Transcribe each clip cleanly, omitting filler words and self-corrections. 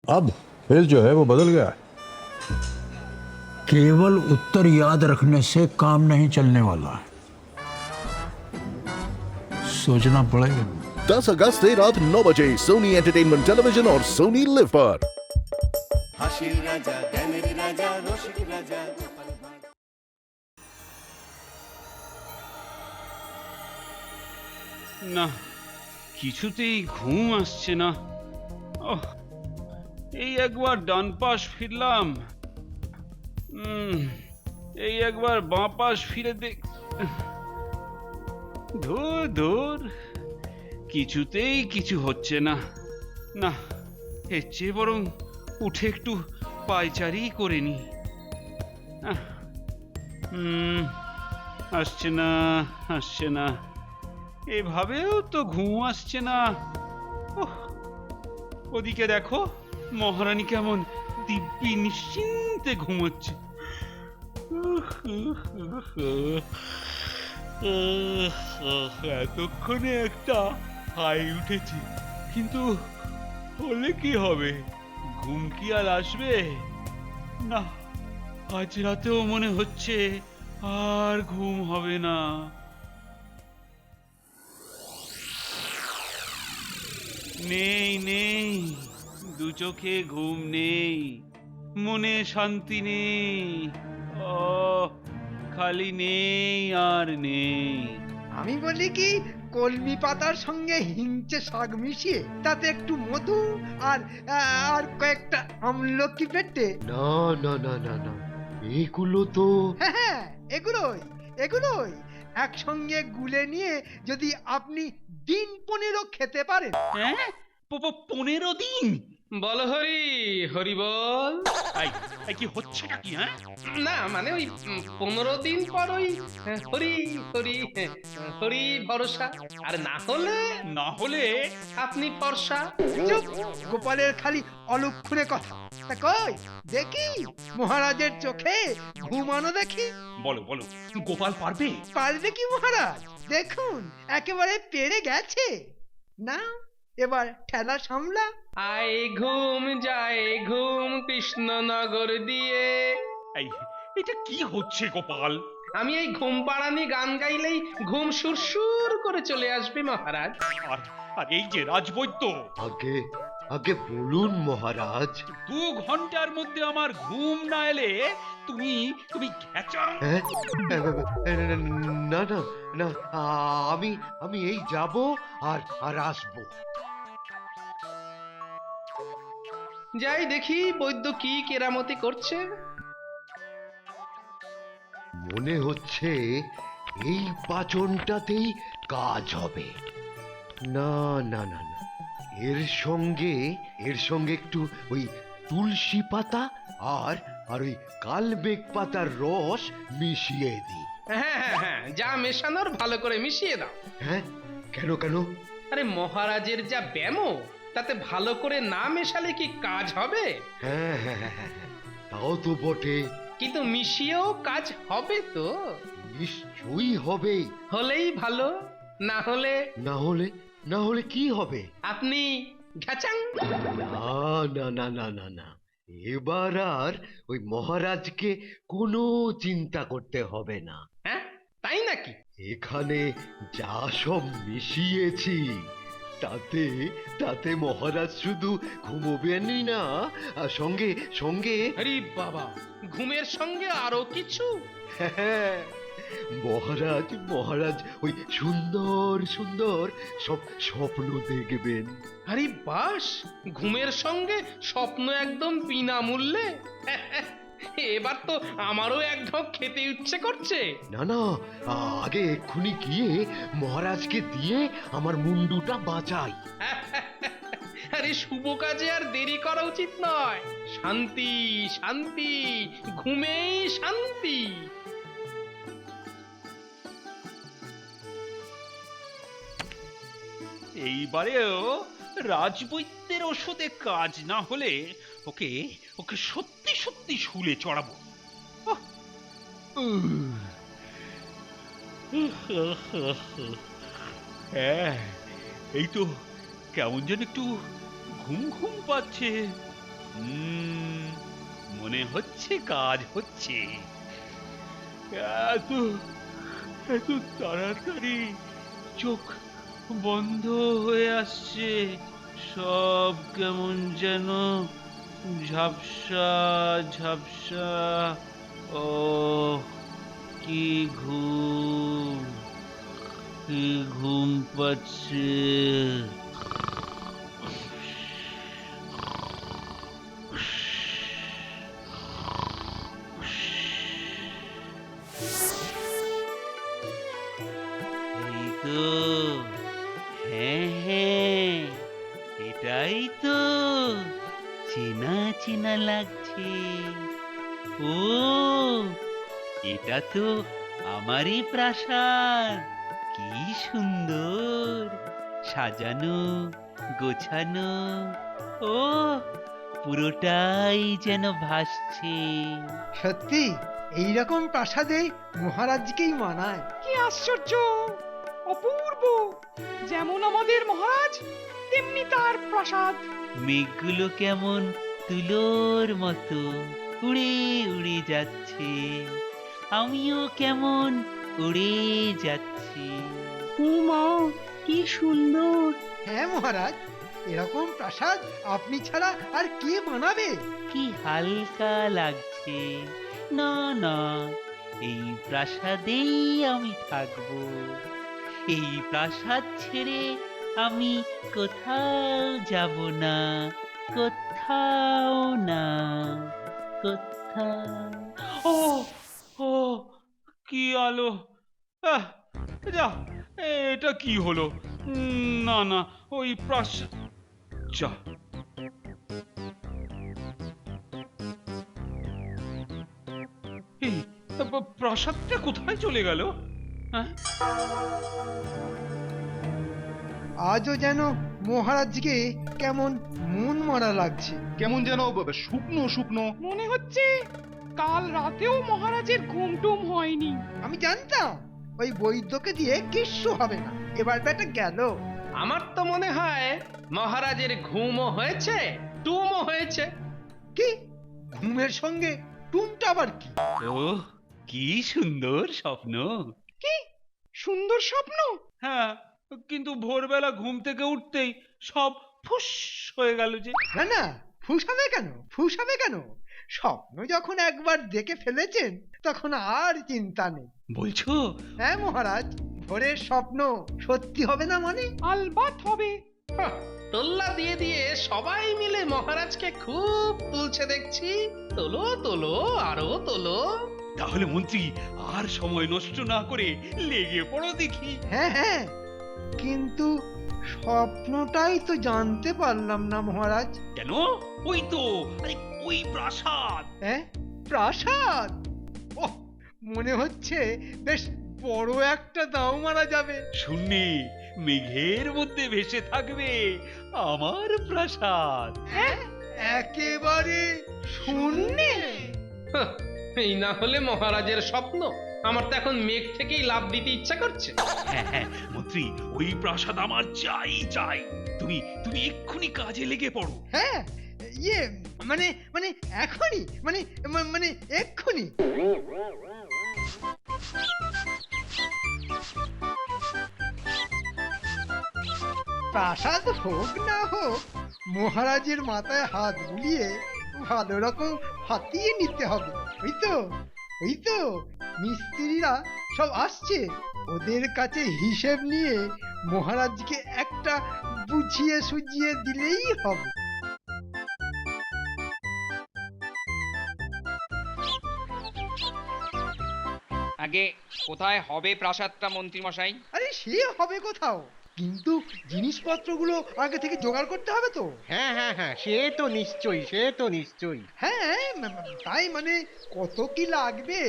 अब फेस जो है वो बदल गया है। केवल उत्तर याद रखने से काम नहीं चलने वाला, सोचना पड़ेगा। 10 अगस्त से रात 9 बजे सोनी एंटरटेनमेंट टेलीविजन और सोनी लिव पर। হাসির রাজা জ্ঞানের রাজা রসিক রাজা গোপাল ভাঁড়। না, কিছুতেই ঘুম আসছে না। ওহ, এই একবার ডান পাশ ফিরলাম, এই একবার বাঁ পাশ ফিরে দেখ। ধুর ধুর, কিছুতেই কিছু হচ্ছে না। না, এর চেয়ে বরং উঠে একটু পায়চারি করে নি। আসছে না, আসছে না, এভাবেও তো ঘুম আসছে না। ওহ, ওদিকে দেখো, মহারানী কেমন দিব্যি নিশ্চিন্তে ঘুমোচ্ছে। এতক্ষণে একটা হাই উঠেছে, কিন্তু হলে কি হবে? ঘুম কি আর আসবে? না, আজ রাতেও মনে হচ্ছে আর ঘুম হবে না। নেই নেই, দু চোখে ঘুম নেই, মনে শান্তি নেই, ও খালি নেই আর নেই। আমি বলি কি, কলমি পাতার সঙ্গে হিংচে শাক মিশিয়ে তাতে একটু মধু আর আর কয়েকটা আমলকি পেটে। না না না না না, এগুলো তো হ্যাঁ হ্যাঁ, এগুলোই এগুলোই একসঙ্গে গুলে নিয়ে যদি আপনি দিন 15 খেতে পারেন। হ্যাঁ, 15 দিন? বল হরি, হরি বল। এই কি হচ্ছে নাকি? হ্যাঁ, না মানে ওই 15 দিন পর ওই হরি হরি হরি ভরসা, আর না হলে না হলে আপনি ফর্সা। চুপ, গোপালের খালি অলক্ষণে কথা। তা কই দেখি মহারাজের চোখে ঘুমানো দেখি। বলো বলো, গোপাল পারবে? পারবে কি মহারাজ? দেখুন একেবারে পেরে গেছে। না, এবার ঠেলা সামলা। আয় ঘুম যায় ঘুম কৃষ্ণনগর দিয়ে। এই, এটা কি হচ্ছে গোপাল? আমি এই ঘুম পাড়ানি গান গাইলেই ঘুম সুরসুর করে চলে আসবে মহারাজ। আর আর এই যে রাজবৈদ্য, আগে আগে বলুন মহারাজ। 2 ঘন্টার মধ্যে আমার ঘুম না এলে তুমি তুমি ঘেচাং। হ্যাঁ? না না না, আমি আমি এই যাব আর আর আসবো। যাই দেখি বৈদ্য কি কেরামতি করছে। মনে হচ্ছে এই পাচনটাতেই কাজ হবে। না না না না, এর সঙ্গে একটু ওই তুলসী পাতা আর আর ওই কালমেঘ পাতার রস মিশিয়ে দিই। হ্যাঁ হ্যাঁ হ্যাঁ, যা মেশানোর ভালো করে মিশিয়ে দাও। হ্যাঁ, কেন কেন? আরে মহারাজের যা ব্যামো, তাতে ভালো করে না মেশালে কি কাজ হবে? হ্যাঁ হ্যাঁ হ্যাঁ হ্যাঁ, তাও তো বটে। কিন্তু মিশিয়েও কাজ হবে তো? নিশ্চয়ই হবে। হলেই ভালো, না হলে না হলে না হলে কি হবে? আপনি ঘ্যাচাং। না না না না না না, এবার আর ওই মহারাজকে কোনো চিন্তা করতে হবে না। হ্যাঁ, তাই নাকি? এখানে যা সব মিশিয়েছি তাতে তাতে মহারাজ শুধু ঘুমোবেনই না, আর সঙ্গে সঙ্গে আরে বাবা, ঘুমের সঙ্গে আরো কিছু? হ্যাঁ, মহারাজ মহারাজ ওই সুন্দর সুন্দর সব স্বপ্ন দেখবেন। আরে বাস, ঘুমের সঙ্গে স্বপ্ন একদম বিনামূল্যে। এবার তো আমারও এক ঢোক খেতে ইচ্ছে করছে। না না, আগে এক্ষুনি গিয়ে মহারাজকে দিয়ে আমার মুন্ডুটা বাঁচাই। আরে শুভ কাজে আর দেরি করা উচিত নয়। শান্তি শান্তি, ঘুমেই শান্তি। এইবারেও রাজবৈদ্যের ওষুধে কাজ না হলে ওকে ওকে সত্যি সত্যি শুলে চড়াবো। হ্যাঁ, এই তো কেমন যেন একটু ঘুম ঘুম পাচ্ছে। মনে হচ্ছে কাজ হচ্ছে। এত এত তাড়াতাড়ি চোখ বন্ধ হয়ে আসছে, সব কেমন যেন ঝাপসা ঝাপসা। ও কি ঘুম, কি ঘুম পাচ্ছে। এই তো, হ্যাঁ হ্যাঁ, এটাই তো, চেনা চেনা লাগছে। ও, এটা তো আমারই প্রাসাদ। কি সুন্দর সাজানো গোছানো। ও, পুরোটাই যেন ভাসছে। সত্যি এইরকম প্রাসাদে মহারাজকেই মানায়। কি আশ্চর্য, অপূর্ব! যেমন আমাদের মহারাজ তেমনি তার প্রাসাদ। মেঘগুলো কেমন তুলোর মতো উড়ে উড়ে যাচ্ছে, আমিও কেমন উড়ে যাচ্ছি। মা, কি সুন্দর! হ্যাঁ মহারাজ, এরকম প্রাসাদ আপনি ছাড়া আর কে বানাবে? কি হালকা লাগছে। না না, এই প্রাসাদেই আমি থাকবো। এই প্রাসাদ ছেড়ে আমি কোথাও যাব না, কোথাও না, কোথাও। ও ও, কি আলো! আহ, যা, এটা কি হলো? না না, ওই প্রাসাদ, যা, এই প্রাসাদটা কোথায় চলে গেল? হ্যাঁ, আজও যেন মহারাজকে কেমন মন মারা লাগছে। কেমন যেন শুকনো শুকনো। মনে হচ্ছে কাল রাতেও মহারাজের ঘুম টুম হয়নি। আমি জানতাম ওই বৈদ্যকে দিয়ে কিচ্ছু হবে না, এবার বেটা গেল। আমার তো মনে হয় মহারাজের ঘুমও হয়েছে, টুমও হয়েছে। কি ঘুমের সঙ্গে টুমটা আবার কি? ও, কি সুন্দর স্বপ্ন। কি সুন্দর স্বপ্ন! হ্যাঁ, কিন্তু ভোরবেলা ঘুম থেকে উঠতেই সব ফুস হয়ে গেল যে। না না, ফুসাবে কেন, ফুসাবে কেন? স্বপ্ন যখন একবার দেখে ফেলেছেন তখন আর চিন্তা নেই। বলছো? হ্যাঁ মহারাজ, ভোরের স্বপ্ন সত্যি হবে না মানে? আলবাত হবে। হাহ, তোল্লা দিয়ে দিয়ে সবাই মিলে মহারাজকে খুব তুলছে দেখছি। তোলো তোলো, আরো তোলো। তাহলে মন্ত্রী আর সময় নষ্ট না করে লেগে পড়ো দেখি। হ্যাঁ হ্যাঁ, কিন্তু স্বপ্নটাই তো জানতে পারলাম না মহারাজ। কেন? ওই তো, আরে ওই প্রাসাদ। হ্যাঁ, প্রাসাদ? ওহ, মনে হচ্ছে বেশ বড় একটা দাও মারা যাবে। শূন্যে মেঘের মধ্যে ভেসে থাকবে আমার প্রাসাদ। হ্যাঁ, একেবারে শূন্যে। হাহ, এই না হলে মহারাজের স্বপ্ন। আমার তো এখন মেঘ থেকেই লাভ দিতে ইচ্ছা করছে। হ্যাঁ হ্যাঁ মন্ত্রী, ওই প্রাসাদ আমার চাই চাই। তুমি তুমি এক্ষুনি কাজে লেগে পড়ো। হ্যাঁ, ইয়ে মানে মানে এখনই, মানে মানে এক্ষুনি। প্রাসাদ হোক না হোক, মহারাজের মাথায় হাত বুলিয়ে ভালো রকম হাতিয়ে নিতে হবে। ওই তো, ওই তো মিস্ত্রিরা সব আসছে, ওদের কাছে হিসেব নিয়ে মহারাজকে একটা বুঝিয়ে সুঝিয়ে দিলেই হবে। আগে কোথায় হবে প্রাসাদটা মন্ত্রী মশাই? আরে সে হবে কোথাও, কিন্তু জিনিসপত্রগুলো আগে থেকে জোগাড় করতে হবে তো। হ্যাঁ হ্যাঁ হ্যাঁ, সে তো নিশ্চয়ই, সে তো নিশ্চয়ই। হ্যাঁ, তাই মানে কত কি লাগবে।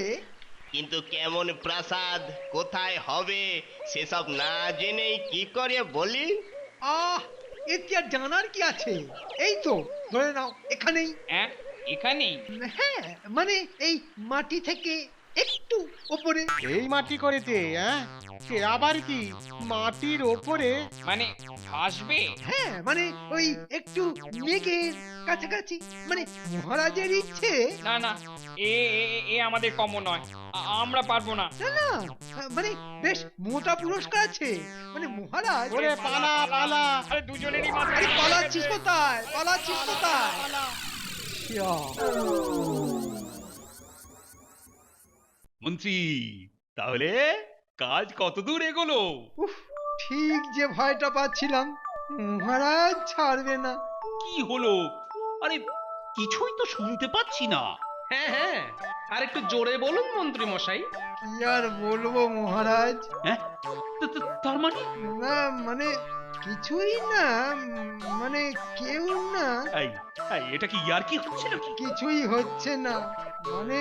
কিন্তু কেমন প্রাসাদ, কোথায় হবে, সেসব না জেনেই কি করে বলি? আহ, এতে আর জানার কি আছে? এই তো ধরে নাও এখানেই। হ্যাঁ, এখানেই? হ্যাঁ, মানে এই মাটি থেকে একটু ওপরে। এই মাটি করেছে, হ্যাঁ? সে আবার কি মাটির ওপরে? মানে ভাসবে? হ্যাঁ মানে ওই একটু মেঘের কাছাকাছি, মানে মহারাজের ইচ্ছে। না না, এ এ এ আমাদের কম্য নয়, আমরা পারবো না। না না, মানে বেশ মোটা পুরস্কার আছে, মানে মহারাজ। ওরে পালা পালা। আরে দুজনেরই মাথায় আরে পালাচ্ছিস কোথায়, পালাচ্ছিস কোথায়? ইয়া। মন্ত্রী, তাহলে কাজ কত দূর এগোলো? উফ, ঠিক যে ভয়টা পাচ্ছিলাম, মহারাজ ছাড়বে না। কি হলো? আরে কিছুই তো শুনতে পাচ্ছি না। হ্যাঁ হ্যাঁ, আর একটু জোরে বলুন মন্ত্রী মশাই। কি আর বলবো মহারাজ, হ্যাঁ, তার মানে? না মানে কিছুই না, মানে কেউ না, এই এই, এটা কি ইয়ার কি হচ্ছে নাকি? কিছুই হচ্ছে না, মানে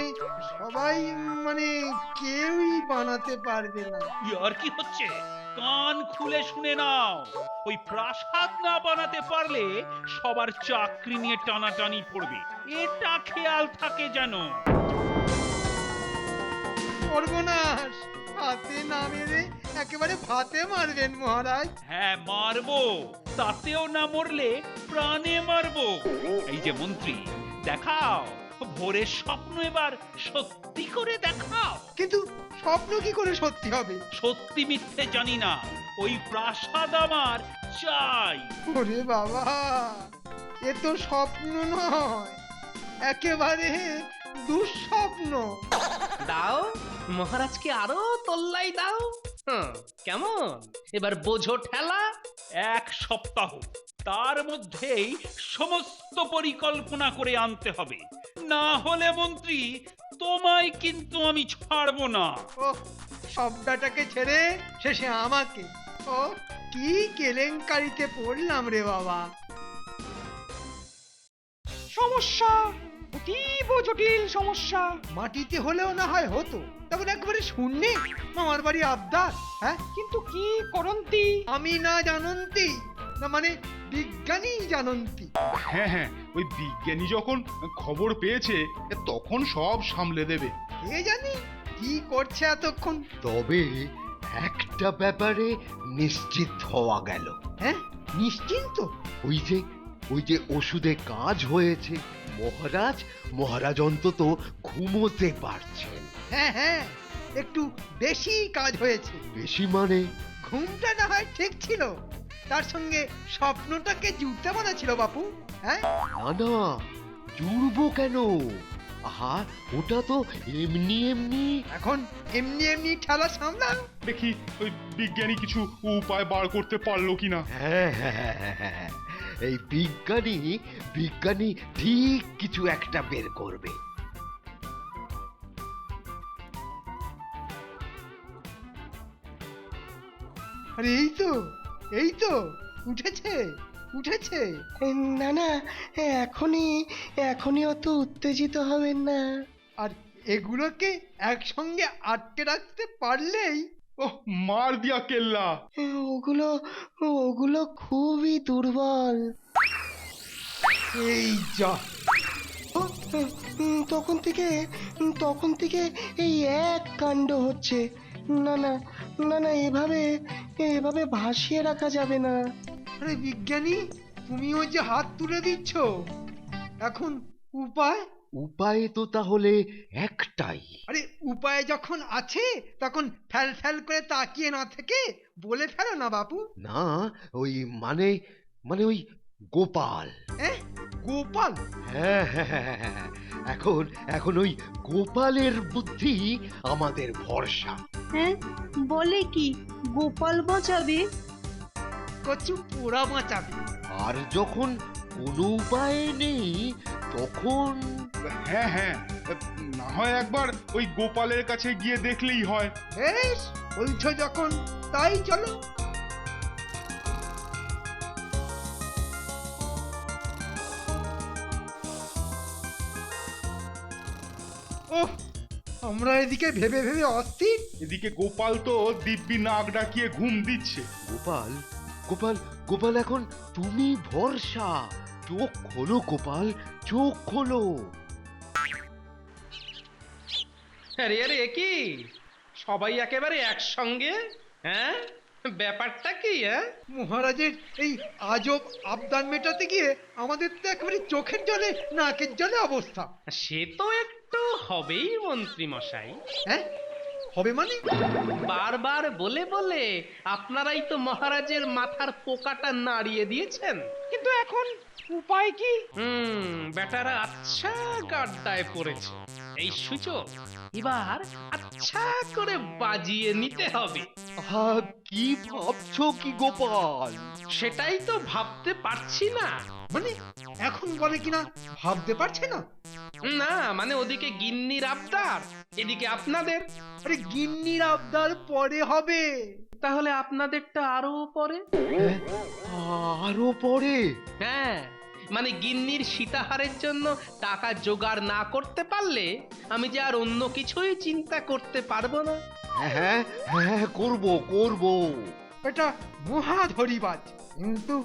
সবাই, মানে কেউই বানাতে পারবে না। ইয়ার কি হচ্ছে? কান খুলে শুনে নাও, ওই প্রাসাদ না বানাতে পারলে সবার চাকরি নিয়ে টানাটানি পড়বে, এটা খেয়াল থাকে যেন। সর্বনাশ, হাতে না মেরে একেবারে ভাতে মারবেন মহারাজ। হ্যাঁ মারবো, তাতেও না মরলে প্রাণে মারবো। এই যে মন্ত্রী, দেখাও ভোরের স্বপ্ন এবার সত্যি করে দেখাও। কিন্তু স্বপ্ন কি করে সত্যি হবে? সত্যি মিথ্যে জানি না, ওই প্রাসাদ আমার চাই। ওরে বাবা, এ তো স্বপ্ন নয়, একেবারে দুঃস্বপ্ন। দাও মহারাজকে আরো তোল্লাই দাও। কেমন এবার বোঝো ঠেলা? 1 সপ্তাহ, তার মধ্যেই সমস্ত পরিকল্পনা করে আনতে হবে, না হলে মন্ত্রী তোমায় কিন্তু আমি ছাড়বো না। ও সবটাকে ছেড়ে শেষে আমাকে, ও কি কেলেঙ্কারিতে পড়লাম রে বাবা। সমস্যা, অতীব জটিল সমস্যা। মাটিতে হলেও না হয় হতো, তখন একবারে শূন্যে মামার বাড়ি আবদার। হ্যাঁ, কিন্তু কি করন্তি? আমি না জানন্তি, না মানে বিজ্ঞানী জানন্তি। হ্যাঁ হ্যাঁ, ওই বিজ্ঞানী যখন খবর পেয়েছে তখন সব সামলে দেবে। কে জানি কি করছে এতক্ষণ। তবে একটা ব্যাপারে নিশ্চিত হওয়া গেল। হ্যাঁ, নিশ্চিন্ত? ওই যে ওষুধে কাজ হয়েছে, মহারাজ অন্তত ঘুমোতে পারছেন। হ্যাঁ হ্যাঁ, একটু বেশি কাজ হয়েছে। বেশি মানে? ঘুমটা না হয় ঠিক ছিল, তার সঙ্গে স্বপ্নটাকে জুড়তে বলা ছিল বাপু। হ্যাঁ, না না, জুড়বো কেন? আহা, ওটা তো এমনি এমনি। এখন এমনি এমনি ঠেলা সামলাও। দেখি ওই বিজ্ঞানী কিছু উপায় বার করতে পারলো কিনা। হ্যাঁ হ্যাঁ হ্যাঁ হ্যাঁ হ্যাঁ, এই বিজ্ঞানী ঠিক কিছু একটা বের করবে। আরে এই তো উঠেছে। না না, এখনই অত উত্তেজিত হবেন না। আর এগুলোকে একসঙ্গে আটকে রাখতে পারলেই। ওহ, মার দিয়া কেল্লা। ওগুলো খুবই দুর্বল। এই যা, তখন থেকে এই এক কাণ্ড হচ্ছে। না না না না, এভাবে ভাসিয়ে রাখা যাবে না। আরে বিজ্ঞানী, তুমিও যে হাত তুলে দিচ্ছ, এখন উপায় তো তাহলে একটাই। আরে উপায় যখন আছে তখন ফ্যাল ফ্যাল করে তাকিয়ে না থেকে বলে ফেলো না বাপু। না, ওই মানে ওই গোপাল। গোপাল? হ্যাঁ হ্যাঁ হ্যাঁ হ্যাঁ, এখন ওই গোপালের বুদ্ধি আমাদের ভরসা। হ্যাঁ, বলে কি গোপাল বাঁচাবে? কচু পোড়া বাঁচাবে। আর যখন কোনো উপায় নেই তখন হ্যাঁ হ্যাঁ, না হয় একবার ওই গোপালের কাছে গিয়ে দেখলেই হয়। বেশ, বলছো যখন তাই চলো। ওহ, আমরা এদিকে ভেবে ভেবে অস্থির, এদিকে গোপাল তো দিব্যি নাক ডাকিয়ে ঘুম দিচ্ছে। গোপাল এখন তুমি ভরসা। চোখ খোলো গোপাল, চোখ খোলো। আরে আরে, কি সবাই একেবারে একসঙ্গে? হ্যাঁ, ব্যাপারটা কি? মহারাজের এই আজব আবদার মেটাতে গিয়ে আমাদের তো একেবারে চোখের জলে নাকের জলে অবস্থা। সে তো একটু হবেই মন্ত্রী মশাই। হ্যাঁ, হবে মানে? বারবার বলে বলে আপনারাই তো মহারাজের মাথার পোকাটা নাড়িয়ে দিয়েছেন। কিন্তু এখন উপায় কি? বেটারা আচ্ছা গাড্ডায় পড়েছে। এই সুযোগ এবার আচ্ছা করে বাজিয়ে নিতে হবে। কি ভাবছো কি গোপাল? সেটাই তো ভাবতে পারছি না। মানে এখন বলে কিনা ভাবতে পারছে না? না মানে ওদিকে গিন্নির আবদার, এদিকে আপনাদের। আরে গিন্নির আবদার পরে হবে। তাহলে আপনাদেরটা আরো পরে। আরো পরে? হ্যাঁ, মানে গিন্নির সীতাহারের জন্য টাকা জোগাড় না করতে পারলে আমি যে আর অন্য কিছুই চিন্তা করতে পারবো না। হ্যাঁ হ্যাঁ, করব। এটা মহা ধরিবাজ, কিন্তু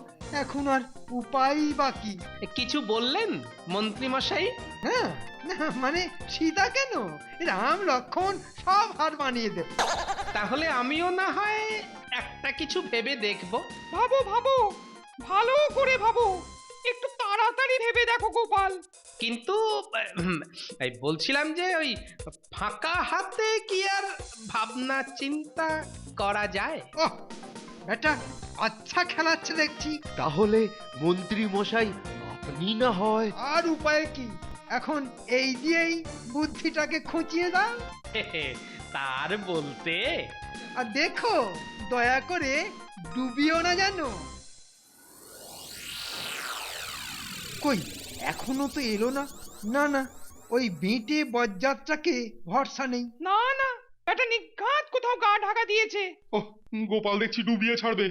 এখন আর উপায় বাকি। কিছু বললেন মন্ত্রী মশাই? হ্যাঁ, না মানে সীতা কেন, রাম লক্ষণ সব হার মানিয়ে দেব। তাহলে আমিও না হয় একটা কিছু ভেবে দেখব। ভাবো ভাবো, ভালো করে ভাবো, একটু তাড়াতাড়ি ভেবে দেখো গোপাল। কিন্তু এই বলছিলাম যে ওই ফাঁকা হাতে কি আর ভাবনা চিন্তা করা যায়? ওহ, এটা আচ্ছা খেলাচ্ছে দেখছি। তাহলে মন্ত্রী মশাই আপনি না হয়। আর উপায় কি, এখন এই দিয়েই বুদ্ধিটাকে খুঁচিয়ে দাও। তার বলতে। আর দেখো দয়া করে ডুবিও না জানো। কই এখনো তো এলো না। না না, ওই বেঁটে বজ্জাতটাকে ভরসা নেই। না না, এটা নিঘাত কোথাও গা ঢাকা দিয়েছে। ওহ, গোপাল দেখছি ডুবিয়ে ছাড়বে।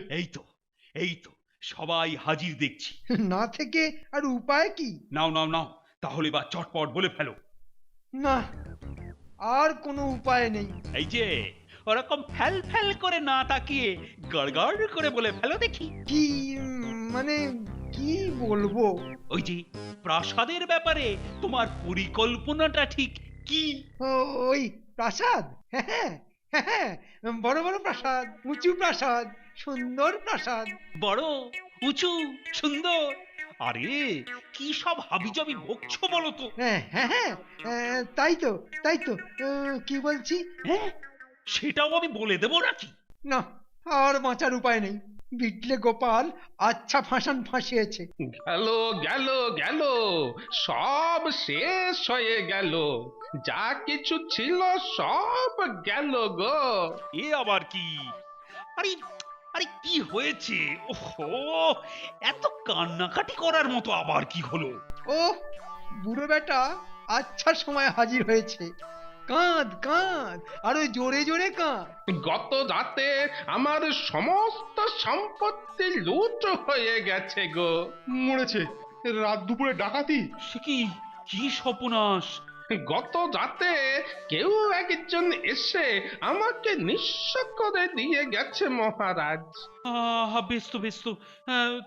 এই তো সবাই হাজির দেখছি। না থেকে আর উপায় কি? নাও নাও নাও, তাহলে বা চটপট বলে ফেলো। না, আর কোনো উপায় নেই। এই যে ওরকম ফেল ফেল করে না তাকিয়ে গড়গড় করে বলে ফেলো দেখি। কি মানে কি বলবো? ওই যে প্রাসাদের ব্যাপারে তোমার পরিকল্পনাটা ঠিক কি? ওই প্রাসাদ, হ্যাঁ হ্যাঁ, বড় বড় প্রাসাদ, উঁচু প্রাসাদ, সুন্দর প্রাসাদ। বড় উঁচু সুন্দর, আরে কি সব হাবিজাবি বকছো বলো তো? হ্যাঁ হ্যাঁ, তাই তো কি বলছি? হ্যাঁ, সেটাও আমি বলে দেবো নাকি? না, আর বাঁচার উপায় নেই। বিটলে গোপাল আচ্ছা ফাঁসান ফাঁসিয়েছে। গেল গেল গেল, সব শেষ হয়ে গেল, যা কিছু ছিল সব গেল গো। এ আবার কি? আরে আরে কি হয়েছে? ওহো, এত কান্নাকাটি করার মতো আবার কি হলো? ও বুড়ো বেটা আচ্ছা সময় হাজির হয়েছে। কাঁদ কাঁদ, আরো জোরে জোরে কাঁদ। গত রাতে আমার সমস্ত সম্পত্তি লুট হয়ে গেছে গো। মরেছে? রাত দুপুরে ডাকাতি? সে কি, কি সর্বনাশ! গত রাতে কেউ একজন এসে আমাকে নিঃস্ব করে দিয়ে গেছে মহারাজ। বেশ তো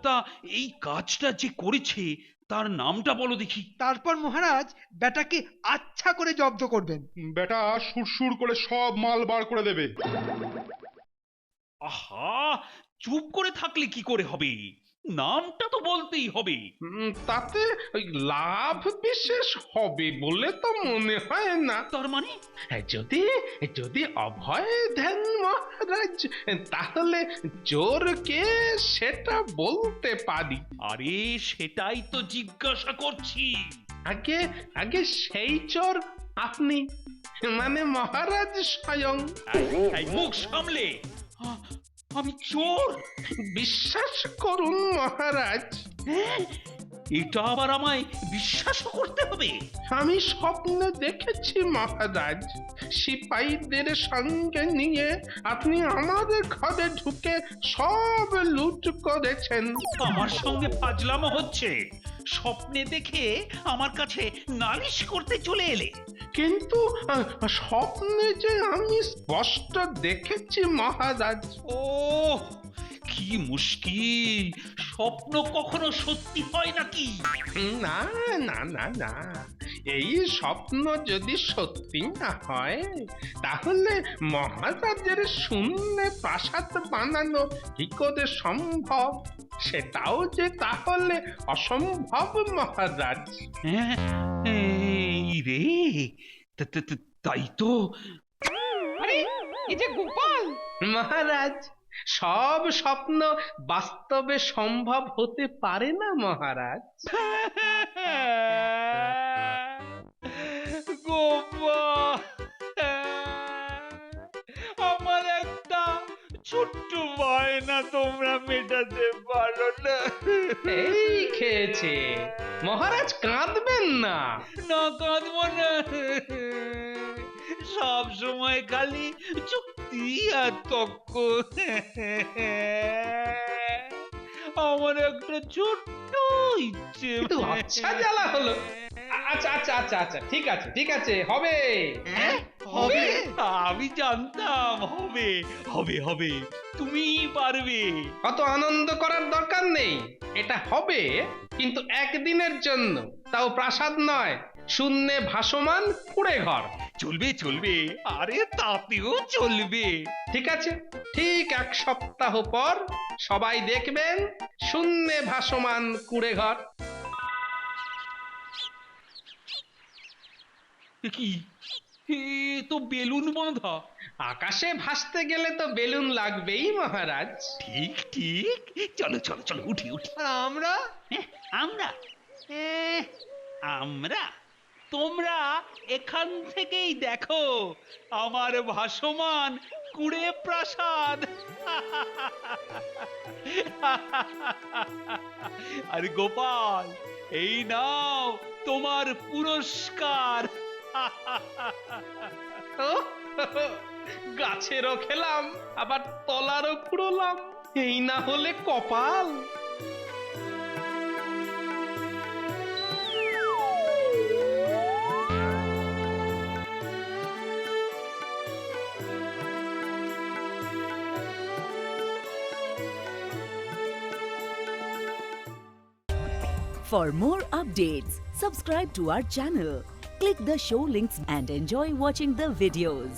তা এই কাজটা যে করেছে তার নামটা বলো দেখি। তারপর মহারাজ বেটাকে আচ্ছা করে জব্দ করবেন। বেটা সুরসুর করে সব মাল বার করে দেবে। আহা, চুপ করে থাকলে কি করে হবে? নামটা তো বলতেই হবে। তাতে ওই লাভ বিশেষ হবে বলে তো মনে হয় না। তার মানে? যদি যদি অভয় দেন মহারাজ, তাহলে চোরকে সেটা বলতে পারি। আরে সেটাই তো জিজ্ঞাসা করছি। আগে আগে সেই চোর আপনি, মানে মহারাজ স্বয়ং। এই মুখ সামলে, আমি চোর? বিশ্বাস করুন মহারাজ। এটা আবার আমায় বিশ্বাস করতে হবে? আমি স্বপ্নে দেখেছি মহারাজ, সিপাহীদের সঙ্গে নিয়ে আপনি আমাদের ঘরে ঢুকে সব লুট করেছেন। আমার সঙ্গে ফাজলামো হচ্ছে? স্বপ্নে দেখে আমার কাছে নালিশ করতে চলে এলে? কিন্তু স্বপ্নে যে আমি স্পষ্ট দেখেছি মহারাজ। ও কি মুশকিল, স্বপ্ন কখনো সত্যি হয় নাকি? না না না না, এই স্বপ্ন যদি সত্যি না হয় তাহলে মহারাজের শূন্য প্রাসাদ বানানো কি করে সম্ভব? সেটাও যে তাহলে অসম্ভব মহারাজ। হ্যাঁ, এই রে, তাই তো। আরে এই যে গোপাল, মহারাজ, সব স্বপ্ন বাস্তবে সম্ভব হতে পারে না মহারাজ। গোপাল, আমার একটা ছোট্ট বায়না তোমরা মেটাতে পারো না? এই খেয়েছে, মহারাজ কাঁদবেন না। না, কাঁদবো না। সব সময় খালি চুক্তি আর তক্ক। আমার একটা ছোট্ট ইচ্ছে। কিন্তু আচ্ছা জ্বালা হলো। আচ্ছা আচ্ছা আচ্ছা আচ্ছা, ঠিক আছে ঠিক আছে, হবে। হবে? আমি জানতাম হবে হবে হবে। তুমি পারবে। অত আনন্দ করার দরকার নেই, এটা হবে, কিন্তু একদিনের জন্য, তাও প্রাসাদ নয়, শূন্যে ভাসমান কুড়ে ঘর। চলবে চলবে, আরে তাতেও চলবে। ঠিক আছে, ঠিক 1 সপ্তাহ পর সবাই দেখবেন শূন্যে ভাসমান কুড়ে ঘর। কি, এ তো বেলুন বাঁধা। আকাশে ভাসতে গেলে তো বেলুন লাগবেই মহারাজ। ঠিক ঠিক, চলো চলো চলো, উঠি উঠি। আর আমরা? আমরা আমরা তোমরা এখান থেকেই দেখো আমার ভাসমান কুড়ে প্রাসাদ। আর গোপাল, এই নাও তোমার পুরস্কার। গাছেরও খেলাম, আবার তলারও কুড়োলাম, এই না হলে কপাল। For more updates, subscribe to our channel, click the show links and enjoy watching the videos.